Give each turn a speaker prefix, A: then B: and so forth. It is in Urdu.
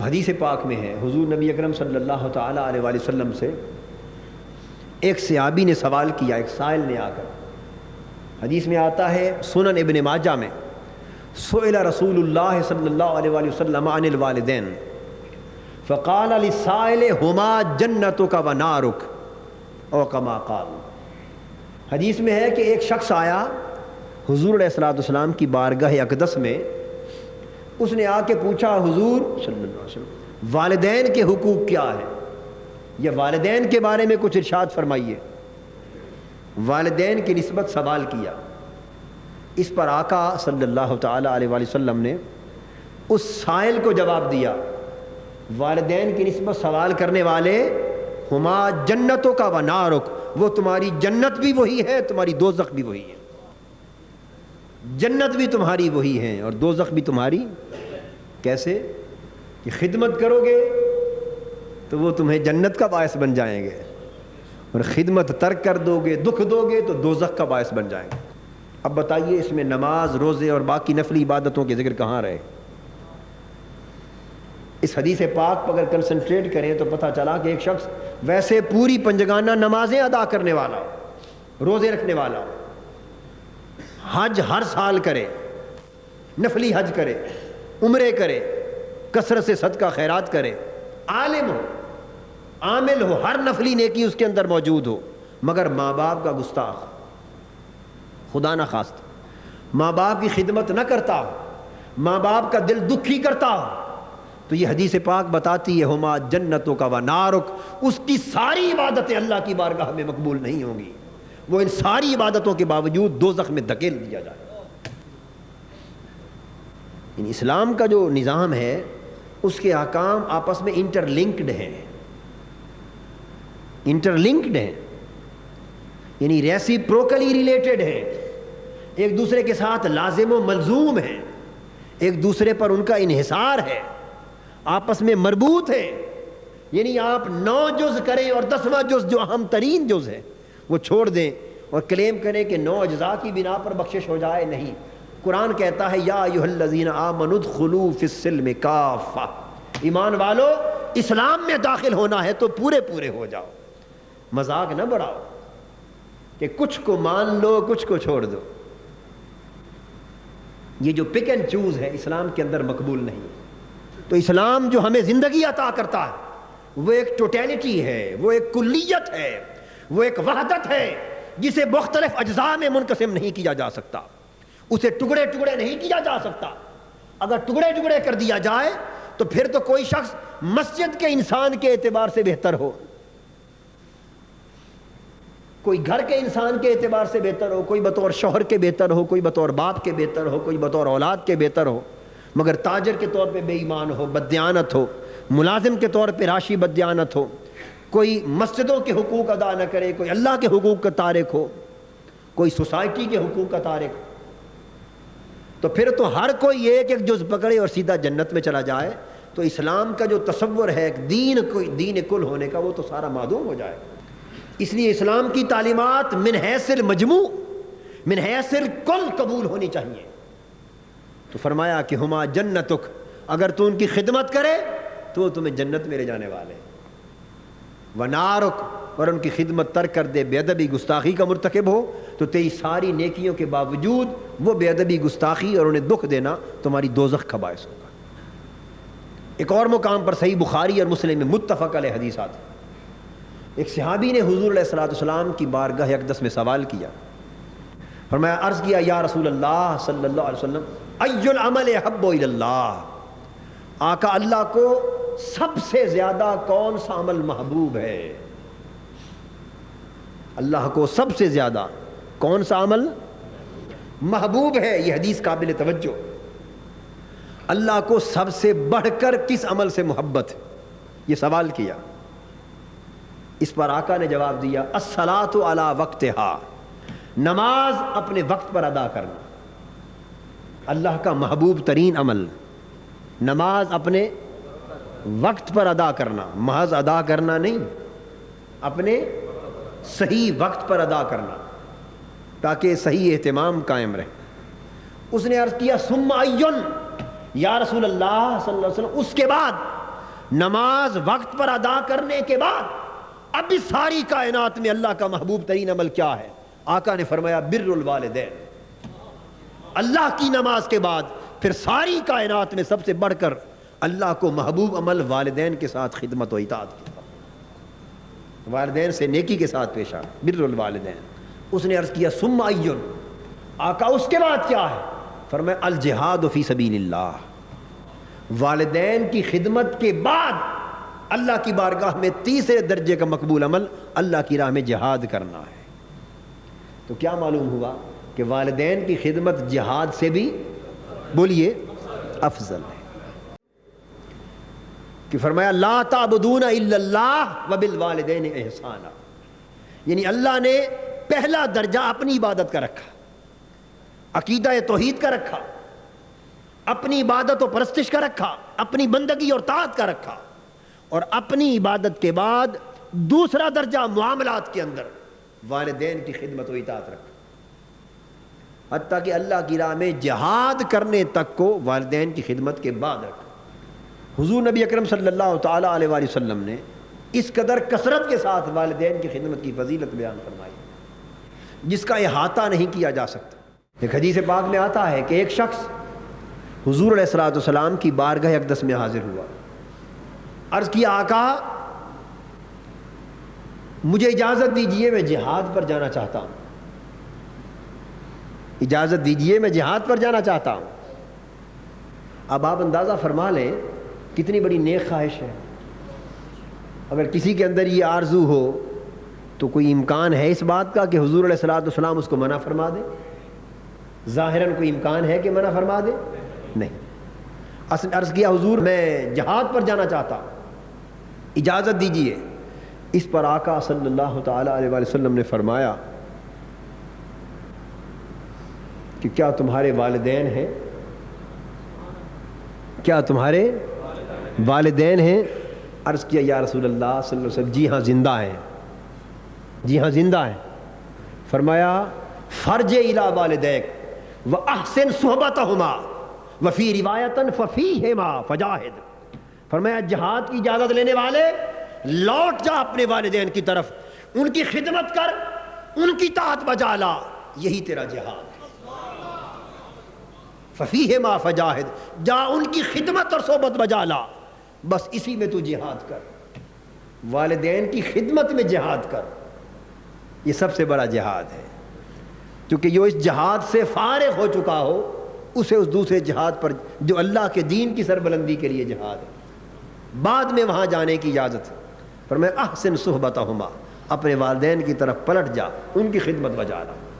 A: حدیث پاک میں ہے، حضور نبی اکرم صلی اللہ تعالیٰ علیہ وآلہ وسلم سے ایک صحابی نے سوال کیا، ایک سائل نے آ کر، حدیث میں آتا ہے سنن ابن ماجہ میں، سئل رسول اللہ صلی اللہ علیہ وآلہ وسلم عن الوالدین فقال للسائل ہما جنتک و نارک او کما قال۔ حدیث میں ہے کہ ایک شخص آیا حضور علیہ الصلوۃ والسلام کی بارگاہ اقدس میں، اس نے آ کے پوچھا حضور صلی اللہ علیہ وسلم والدین کے حقوق کیا ہے، یا والدین کے بارے میں کچھ ارشاد فرمائیے۔ والدین کی نسبت سوال کیا، اس پر آقا صلی اللہ تعالیٰ علیہ وآلہ وسلم نے اس سائل کو جواب دیا، والدین کی نسبت سوال کرنے والے ہما جنتوں کا و نارک، وہ تمہاری جنت بھی وہی ہے، تمہاری دوزخ بھی وہی ہے۔ جنت بھی تمہاری وہی ہے اور دوزخ بھی تمہاری۔ کیسے؟ کہ خدمت کرو گے تو وہ تمہیں جنت کا باعث بن جائیں گے، اور خدمت ترک کر دو گے، دکھ دو گے تو دوزخ کا باعث بن جائیں گے۔ اب بتائیے اس میں نماز، روزے اور باقی نفلی عبادتوں کے ذکر کہاں رہے؟ اس حدیث پاک پر اگر کنسنٹریٹ کریں تو پتہ چلا کہ ایک شخص ویسے پوری پنجگانہ نمازیں ادا کرنے والا، روزے رکھنے والا، حج ہر سال کرے، نفلی حج کرے، عمرے کرے، کثرت سے صدقہ خیرات کرے، عالم ہو، عامل ہو، ہر نفلی نیکی اس کے اندر موجود ہو، مگر ماں باپ کا گستاخ، خدا نہ خواستہ ماں باپ کی خدمت نہ کرتا ہو، ماں باپ کا دل دکھی کرتا ہو، تو یہ حدیث پاک بتاتی ہے ہما جنتوں کا و نارک، اس کی ساری عبادتیں اللہ کی بارگاہ میں مقبول نہیں ہوں گی، وہ ان ساری عبادتوں کے باوجود دوزخ میں دھکیل دیا جائے۔ ان اسلام کا جو نظام ہے اس کے احکام آپس میں انٹر لنکڈ ہیں، یعنی ریسیپروکلی ریلیٹڈ ہیں، ایک دوسرے کے ساتھ لازم و ملزوم ہیں، ایک دوسرے پر ان کا انحصار ہے، آپس میں مربوط ہیں۔ یعنی آپ 9 جز کریں اور 10واں جز جو اہم ترین جز ہے وہ چھوڑ دیں اور کلیم کریں کہ 9 اجزاء کی بنا پر بخشش ہو جائے، نہیں۔ قرآن کہتا ہے یا ایھا الذین آمنوا ادخلوا فی السلم کافہ، ایمان والو اسلام میں داخل ہونا ہے تو پورے ہو جاؤ، مذاق نہ بڑھاؤ کہ کچھ کو مان لو کچھ کو چھوڑ دو۔ یہ جو پک اینڈ چوز ہے اسلام کے اندر مقبول نہیں۔ تو اسلام جو ہمیں زندگی عطا کرتا ہے وہ ایک ٹوٹیلٹی ہے، وہ ایک کلیت ہے، وہ ایک وحدت ہے جسے مختلف اجزاء میں منقسم نہیں کیا جا سکتا، اسے ٹکڑے نہیں کیا جا سکتا۔ اگر ٹکڑے کر دیا جائے تو پھر تو کوئی شخص مسجد کے انسان کے اعتبار سے بہتر ہو، کوئی گھر کے انسان کے اعتبار سے بہتر ہو، کوئی بطور شوہر کے بہتر ہو، کوئی بطور باپ کے بہتر ہو، کوئی بطور اولاد کے بہتر ہو، مگر تاجر کے طور پہ بے ایمان ہو، بددیانت ہو، ملازم کے طور پہ راشی بددیانت ہو، کوئی مسجدوں کے حقوق ادا نہ کرے، کوئی اللہ کے حقوق کا تارک ہو، کوئی سوسائٹی کے حقوق کا تارک ہو، تو پھر تو ہر کوئی ایک جز پکڑے اور سیدھا جنت میں چلا جائے۔ تو اسلام کا جو تصور ہے دین کل ہونے کا وہ تو سارا معدوم ہو جائے۔ اس لیے اسلام کی تعلیمات من حیث المجموع، من حیث الکل قبول ہونی چاہیے۔ تو فرمایا کہ ہما جنتک، اگر تو ان کی خدمت کرے تو وہ تمہیں جنت میں لے جانے والے، ونارک، اور ان کی خدمت ترک کر دے، بے ادبی گستاخی کا مرتکب ہو تو تیری ساری نیکیوں کے باوجود وہ بے ادبی گستاخی اور انہیں دکھ دینا تمہاری دوزخ کا باعث ہوگا۔ ایک اور مقام پر صحیح بخاری اور مسلم میں متفق علیہ حدیثات، ایک صحابی نے حضور علیہ الصلوۃ والسلام کی بارگاہ اقدس میں سوال کیا، فرمایا عرض کیا یا رسول اللہ صلی اللہ علیہ وسلم ای العمل احب الی اللہ، آقا اللہ کو سب سے زیادہ کون سا عمل محبوب ہے؟ اللہ کو سب سے زیادہ کون سا عمل محبوب ہے؟ یہ حدیث قابل توجہ۔ اللہ کو سب سے بڑھ کر کس عمل سے محبت ہے؟ یہ سوال کیا۔ اس پر آقا نے جواب دیا الصلاۃ علی وقتہا، نماز اپنے وقت پر ادا کرنا، اللہ کا محبوب ترین عمل نماز اپنے وقت پر ادا کرنا، محض ادا کرنا نہیں، اپنے صحیح وقت پر ادا کرنا تاکہ صحیح اہتمام قائم رہے۔ اس نے عرض کیا ثم ایون، یا رسول اللہ صلی اللہ علیہ وسلم اس کے بعد؟ نماز وقت پر ادا کرنے کے بعد اب بھی ساری کائنات میں اللہ کا محبوب ترین عمل کیا ہے؟ آقا نے فرمایا بر الوالدین۔ اللہ کی نماز کے بعد پھر ساری کائنات میں سب سے بڑھ کر اللہ کو محبوب عمل والدین کے ساتھ خدمت و اطاعت کی، والدین سے نیکی کے ساتھ پیش آ، بر الوالدین۔ اس نے عرض کیا ثم ایون، آقا اس کے بعد کیا ہے؟ فرمایا الجہاد فی سبیل اللہ، والدین کی خدمت کے بعد اللہ کی بارگاہ میں تیسرے درجے کا مقبول عمل اللہ کی راہ میں جہاد کرنا ہے۔ تو کیا معلوم ہوا کہ والدین کی خدمت جہاد سے بھی بولیے افضل ہے، کہ فرمایا لا تعبدون الا اللہ وبالوالدین احسانا، یعنی اللہ نے پہلا درجہ اپنی عبادت کا رکھا، عقیدہ توحید کا رکھا، اپنی عبادت و پرستش کا رکھا، اپنی بندگی اور طاعت کا رکھا، اور اپنی عبادت کے بعد دوسرا درجہ معاملات کے اندر والدین کی خدمت و اطاعت رکھا، حتیٰ کہ اللہ کی راہ میں جہاد کرنے تک کو والدین کی خدمت کے بعد رکھا۔ حضور نبی اکرم صلی اللہ تعالیٰ علیہ وآلہ وسلم نے اس قدر کثرت کے ساتھ والدین کی خدمت کی فضیلت بیان فرمائی جس کا احاطہ نہیں کیا جا سکتا۔ ایک حدیث پاک میں آتا ہے کہ ایک شخص حضور علیہ الصلوۃ والسلام کی بارگاہ اقدس میں حاضر ہوا، عرض کیا آقا مجھے اجازت دیجئے میں جہاد پر جانا چاہتا ہوں، اجازت دیجئے میں جہاد پر جانا چاہتا ہوں۔ اب آپ اندازہ فرما لیں کتنی بڑی نیک خواہش ہے۔ اگر کسی کے اندر یہ آرزو ہو تو کوئی امکان ہے اس بات کا کہ حضور علیہ الصلوۃ والسلام اس کو منع فرما دے؟ ظاہراً کوئی امکان ہے کہ منع فرما دے؟ نہیں۔ عرض کیا حضور میں جہاد پر جانا چاہتا ہوں، اجازت دیجئے۔ اس پر آقا صلی اللہ تعالیٰ علیہ وآلہ وسلم نے فرمایا کہ کیا تمہارے والدین ہیں؟ کیا تمہارے والدین ہیں؟ عرض کیا یا رسول اللہ صلی اللہ علیہ وسلم جی ہاں زندہ ہیں، جی ہاں زندہ ہیں۔ فرمایا فرج الی والدیک واحسن صحبتہما وفی روایتاً ففیہما فجاہد۔ فرمایا جہاد کی اجازت لینے والے لوٹ جا اپنے والدین کی طرف، ان کی خدمت کر، ان کی طاعت بجا لا، یہی تیرا جہاد ہے۔ ففیہما فجاہد، جا ان کی خدمت اور صحبت بجا لا، بس اسی میں تو جہاد کر، والدین کی خدمت میں جہاد کر، یہ سب سے بڑا جہاد ہے۔ کیونکہ جو اس جہاد سے فارغ ہو چکا ہو اسے اس دوسرے جہاد پر جو اللہ کے دین کی سربلندی کے لیے جہاد ہے، بعد میں وہاں جانے کی اجازت ہے۔ فرمایا احسن صحبتہما، اپنے والدین کی طرف پلٹ جا، ان کی خدمت بجا لا۔